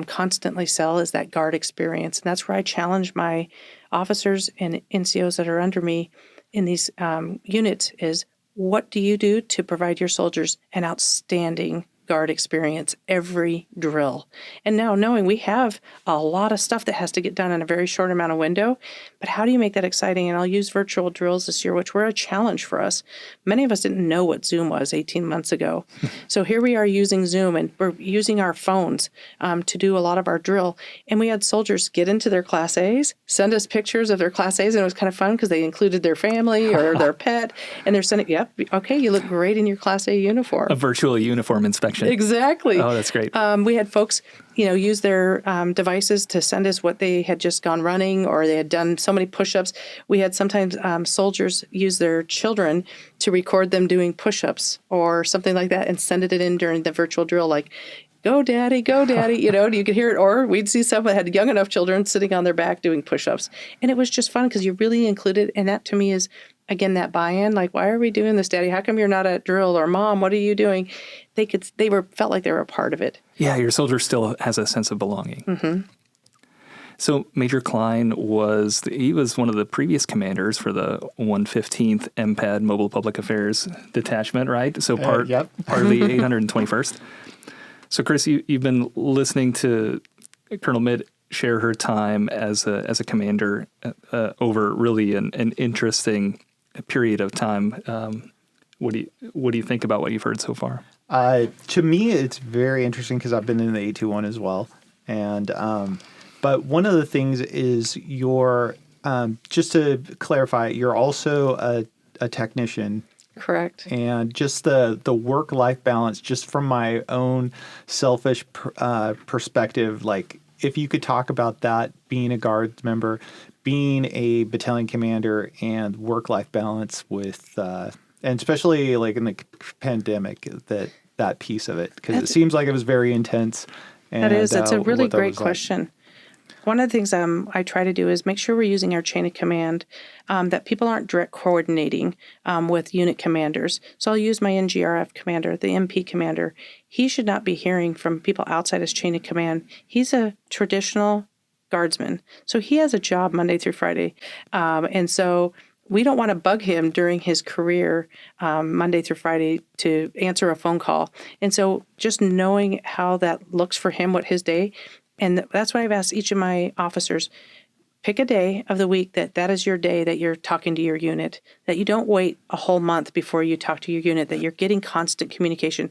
constantly sell, is that Guard experience. And that's where I challenge my officers and NCOs that are under me in these units is, what do you do to provide your soldiers an outstanding Guard experience every drill? And now knowing we have a lot of stuff that has to get done in a very short amount of window, but how do you make that exciting? And I'll use virtual drills this year, which were a challenge for us. Many of us didn't know what Zoom was 18 months ago. So here we are using Zoom, and we're using our phones to do a lot of our drill. And we had soldiers get into their Class A's, send us pictures of their Class A's, and it was kind of fun because they included their family or their pet, and they're sending, yep, okay, you look great in your Class A uniform. A virtual uniform inspection. Exactly. Oh, that's great. We had folks, use their devices to send us what they had just gone running, or they had done so many push-ups. We had sometimes soldiers use their children to record them doing push-ups or something like that and send it in during the virtual drill, like, go daddy, you could hear it. Or we'd see someone that had young enough children sitting on their back doing push-ups. And it was just fun because you really included, and that to me is, again, that buy-in, like, why are we doing this, Daddy? How come you're not at drill? Or Mom, what are you doing? Felt like they were a part of it. Yeah, your soldier still has a sense of belonging. Mm-hmm. So Major Clyne was one of the previous commanders for the 115th MPAD Mobile Public Affairs Detachment, right? So part of the 821st. So Chris, you've been listening to Colonel Mitt share her time as a commander over really an interesting period of time. What do you think about what you've heard so far? To me, it's very interesting because I've been in the 821 as well, and but one of the things is you're just to clarify, you're also a technician. Correct. And just the work-life balance, just from my own selfish perspective, like if you could talk about that, being a Guards member, being a battalion commander, and work-life balance with, and especially like in the pandemic, that piece of it, because it seems like it was very intense. And, that is, it's a really what that great was like. question. One of the things I try to do is make sure we're using our chain of command, that people aren't direct coordinating with unit commanders. So I'll use my NGRF commander, the MP commander. He should not be hearing from people outside his chain of command. He's a traditional Guardsman. So he has a job Monday through Friday. And so we don't want to bug him during his career, Monday through Friday, to answer a phone call. And so just knowing how that looks for him, what his day, and that's why I've asked each of my officers, pick a day of the week that is your day that you're talking to your unit, that you don't wait a whole month before you talk to your unit, that you're getting constant communication.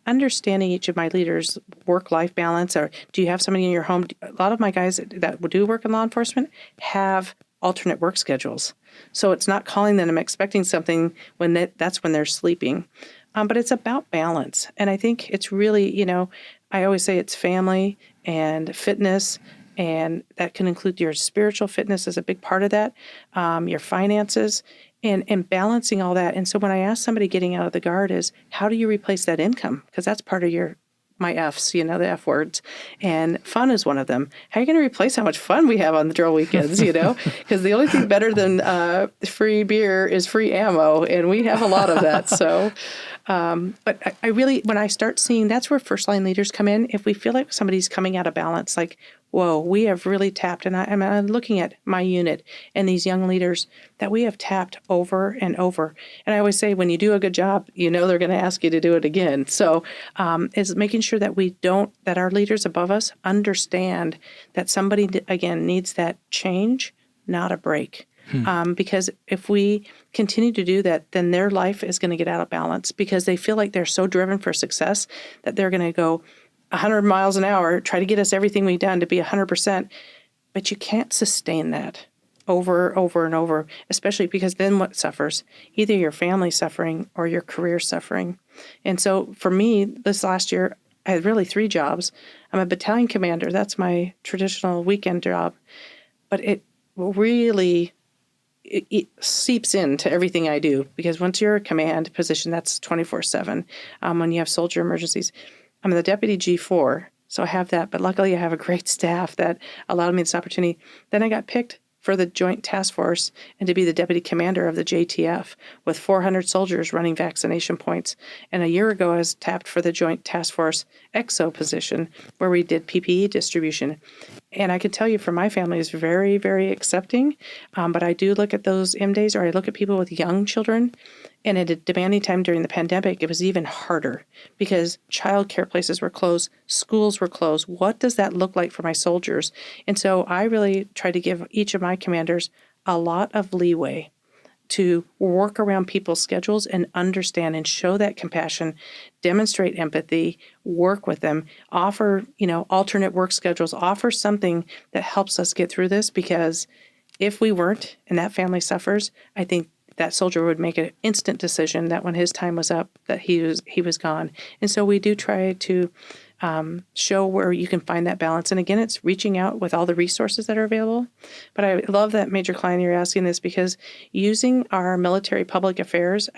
Understanding each of my leaders' work-life balance, or do you have somebody in your home? A lot of my guys that do work in law enforcement have alternate work schedules. So it's not calling them and expecting something when that's when they're sleeping. But it's about balance. And I think it's really, I always say it's family and fitness, and that can include your spiritual fitness as a big part of that, your finances, and balancing all that. And so when I ask somebody getting out of the Guard is, how do you replace that income? Because that's part of my F's, the F words. And fun is one of them. How are you going to replace how much fun we have on the drill weekends, Because the only thing better than free beer is free ammo, and we have a lot of that. So, but I really, when I start seeing, that's where first line leaders come in. If we feel like somebody's coming out of balance, like, whoa, we have really tapped, and I'm looking at my unit and these young leaders that we have tapped over and over. And I always say, when you do a good job, they're going to ask you to do it again. So is making sure that that our leaders above us understand that somebody, again, needs that change, not a break. Because if we continue to do that, then their life is going to get out of balance because they feel like they're so driven for success that they're going to go 100 miles an hour, try to get us everything we've done to be 100%. But you can't sustain that over and over, especially because then what suffers? Either your family suffering or your career suffering. And so for me, this last year, I had really 3 jobs. I'm a battalion commander. That's my traditional weekend job. But it really it seeps into everything I do, because once you're a command position, that's 24/7. When you have soldier emergencies, I'm the deputy G4, so I have that. But luckily, I have a great staff that allowed me this opportunity. Then I got picked for the Joint Task Force and to be the deputy commander of the JTF with 400 soldiers running vaccination points. And a year ago, I was tapped for the Joint Task Force EXO position where we did PPE distribution. And I can tell you, for my family, is very, very accepting. But I do look at those M days, or I look at people with young children. And at a demanding time during the pandemic, it was even harder because childcare places were closed, schools were closed. What does that look like for my soldiers? And so I really try to give each of my commanders a lot of leeway to work around people's schedules and understand and show that compassion, demonstrate empathy, work with them, offer, alternate work schedules, offer something that helps us get through this, because if we weren't and that family suffers, I think that soldier would make an instant decision that when his time was up, that he was gone. And so we do try to show where you can find that balance. And again, it's reaching out with all the resources that are available. But I love that, Major Clyne, you're asking this, because using our military public affairs,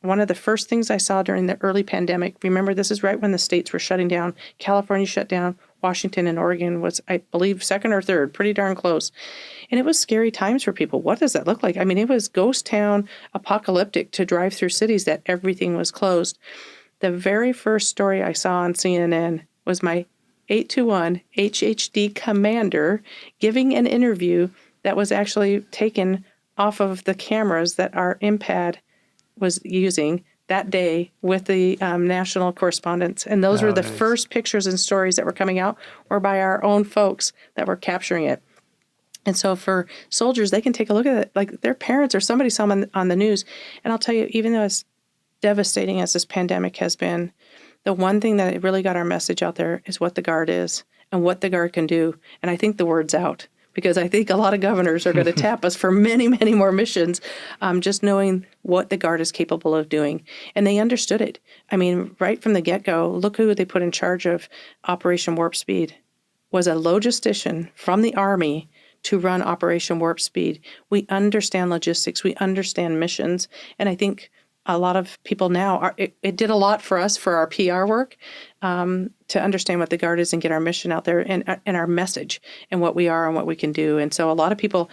one of the first things I saw during the early pandemic, remember this is right when the states were shutting down. California shut down. Washington and Oregon was, I believe, second or third, pretty darn close. And it was scary times for people. What does that look like? I mean, it was ghost town, apocalyptic to drive through cities that everything was closed. The very first story I saw on CNN was my 821 HHD commander giving an interview that was actually taken off of the cameras that our MPAD was using that day with the national correspondents. And those were the first pictures and stories that were coming out, or by our own folks that were capturing it. And so for soldiers, they can take a look at it, like their parents or somebody saw them on the news. And I'll tell you, even though it's devastating as this pandemic has been, the one thing that really got our message out there is what the Guard is and what the Guard can do. And I think the word's out, because I think a lot of governors are going to tap us for many, many more missions, just knowing what the Guard is capable of doing. And they understood it. I mean, right from the get-go, look who they put in charge of Operation Warp Speed. was a logistician from the Army to run Operation Warp Speed. We understand logistics. We understand missions. And I think a lot of people now, it did a lot for us for our PR work to understand what the Guard is and get our mission out there and our message and what we are and what we can do. And so a lot of people,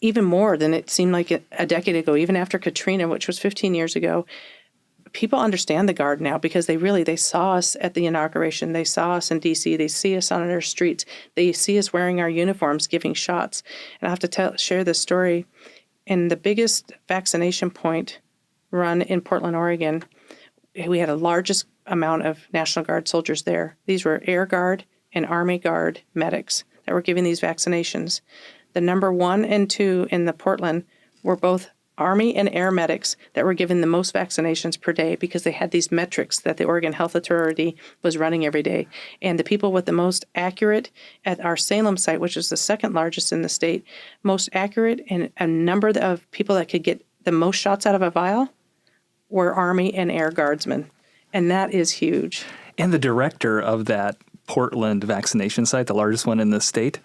even more than it seemed like a decade ago, even after Katrina, which was 15 years ago, people understand the Guard now because they saw us at the inauguration. They saw us in D.C. They see us on our streets. They see us wearing our uniforms, giving shots. And I have to share this story. In the biggest vaccination point run in Portland, Oregon, we had the largest amount of National Guard soldiers there. These were Air Guard and Army Guard medics that were giving these vaccinations. The number 1 and 2 in the Portland were both Army and Air medics that were given the most vaccinations per day because they had these metrics that the Oregon Health Authority was running every day. And the people with the most accurate at our Salem site, which is the second largest in the state, most accurate and a number of people that could get the most shots out of a vial were Army and Air Guardsmen. And that is huge. And the director of that Portland vaccination site, the largest one in the state,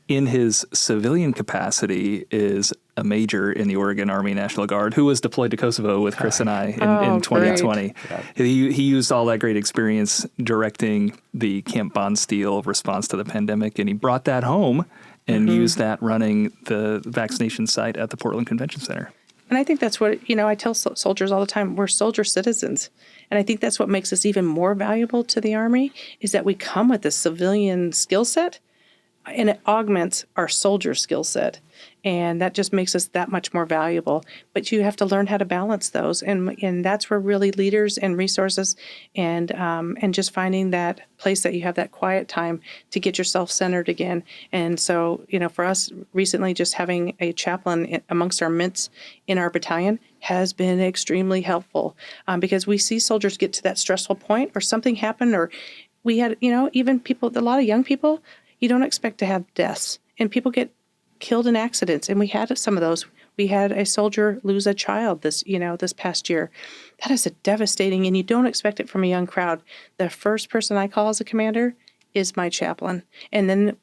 in his civilian capacity is a major in the Oregon Army National Guard who was deployed to Kosovo with Chris and I in 2020. Great. He used all that great experience directing the Camp Bondsteel response to the pandemic, and he brought that home and used that running the vaccination site at the Portland Convention Center. And I think that's what, I tell soldiers all the time, we're soldier citizens. And I think that's what makes us even more valuable to the Army is that we come with a civilian skill set and it augments our soldier skill set. And that just makes us that much more valuable. But you have to learn how to balance those. And that's where really leaders and resources and just finding that place that you have that quiet time to get yourself centered again. And so, for us recently, just having a chaplain amongst our mints in our battalion has been extremely helpful because we see soldiers get to that stressful point or something happened or we had, even people, a lot of young people, you don't expect to have deaths and people get killed in accidents. And we had some of those. We had a soldier lose a child this past year. That is devastating. And you don't expect it from a young crowd. The first person I call as a commander is my chaplain. And then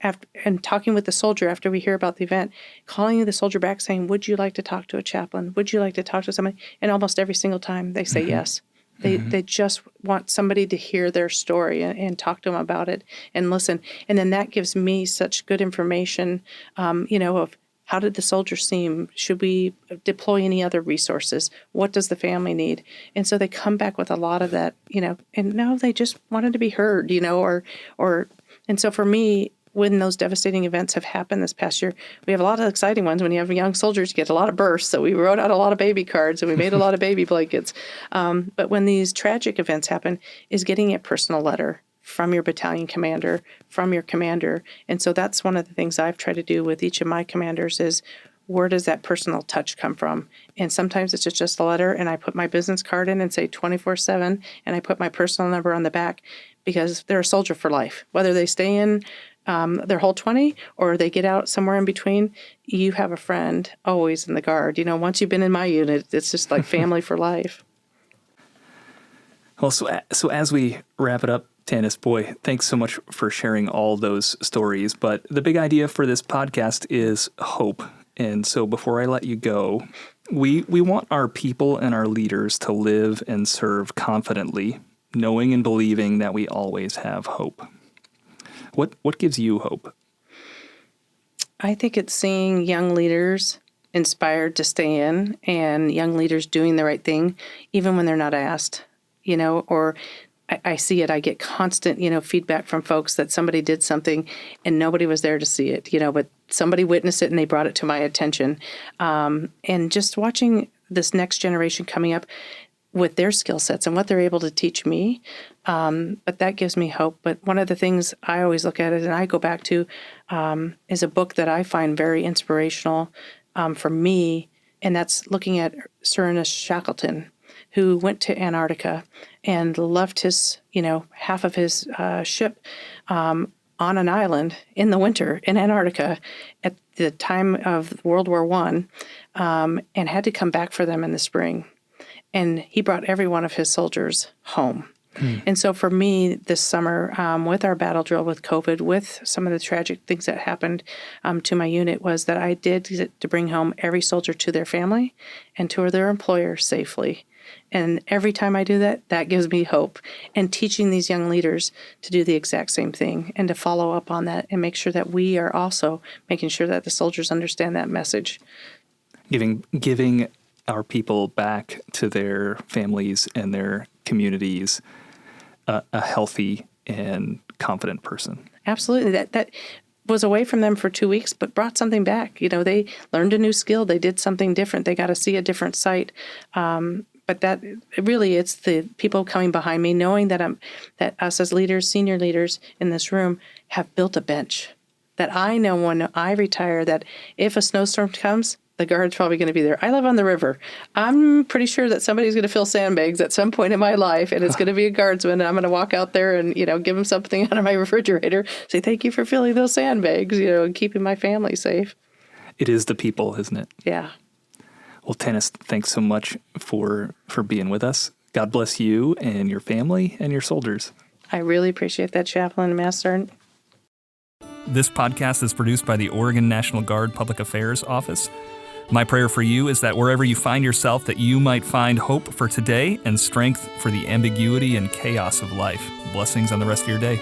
talking with the soldier after we hear about the event, calling the soldier back saying, would you like to talk to a chaplain? Would you like to talk to somebody? And almost every single time they say yes. They just want somebody to hear their story and talk to them about it and listen. And then that gives me such good information, of how did the soldier seem? Should we deploy any other resources? What does the family need? And so they come back with a lot of that, and no, they just wanted to be heard, and so for me, when those devastating events have happened this past year, we have a lot of exciting ones. When you have young soldiers, you get a lot of bursts. So we wrote out a lot of baby cards and we made a lot of baby blankets. But when these tragic events happen, is getting a personal letter from your battalion commander, from your commander. And so that's one of the things I've tried to do with each of my commanders is where does that personal touch come from? And sometimes it's just a letter and I put my business card in and say 24/7 and I put my personal number on the back because they're a soldier for life. Whether they stay in their whole 20 or they get out somewhere in between, you have a friend always in the Guard. Once you've been in my unit, it's just like family for life. Well, so as we wrap it up, Tannins, boy, thanks so much for sharing all those stories. But the big idea for this podcast is hope. And so before I let you go, we want our people and our leaders to live and serve confidently, knowing and believing that we always have hope. What gives you hope? I think it's seeing young leaders inspired to stay in and young leaders doing the right thing, even when they're not asked, or I see it. I get constant, feedback from folks that somebody did something and nobody was there to see it, but somebody witnessed it and they brought it to my attention. And just watching this next generation coming up with their skill sets and what they're able to teach me. But that gives me hope. But one of the things I always look at it and I go back to is a book that I find very inspirational for me, and that's looking at Sn1Ep6 Shackleton, who went to Antarctica and left his, half of his ship on an island in the winter in Antarctica at the time of World War I and had to come back for them in the spring. And he brought every one of his soldiers home. And so for me this summer, with our battle drill, with COVID, with some of the tragic things that happened to my unit, was that I did get to bring home every soldier to their family and to their employer safely. And every time I do that, that gives me hope. And teaching these young leaders to do the exact same thing and to follow up on that and make sure that we are also making sure that the soldiers understand that message. Giving our people back to their families and their communities a healthy and confident person. Absolutely. That was away from them for 2 weeks, but brought something back. They learned a new skill. They did something different. They got to see a different sight. But that really, it's the people coming behind me, knowing that us as leaders, senior leaders in this room, have built a bench. That I know when I retire, that if a snowstorm comes, the guard's probably going to be there. I live on the river. I'm pretty sure that somebody's going to fill sandbags at some point in my life, and it's going to be a guardsman. And I'm going to walk out there and give him something out of my refrigerator. Say thank you for filling those sandbags. And keeping my family safe. It is the people, isn't it? Yeah. Well, Tannins, thanks so much for being with us. God bless you and your family and your soldiers. I really appreciate that, Chaplain and Master Sergeant. This podcast is produced by the Oregon National Guard Public Affairs Office. My prayer for you is that wherever you find yourself, that you might find hope for today and strength for the ambiguity and chaos of life. Blessings on the rest of your day.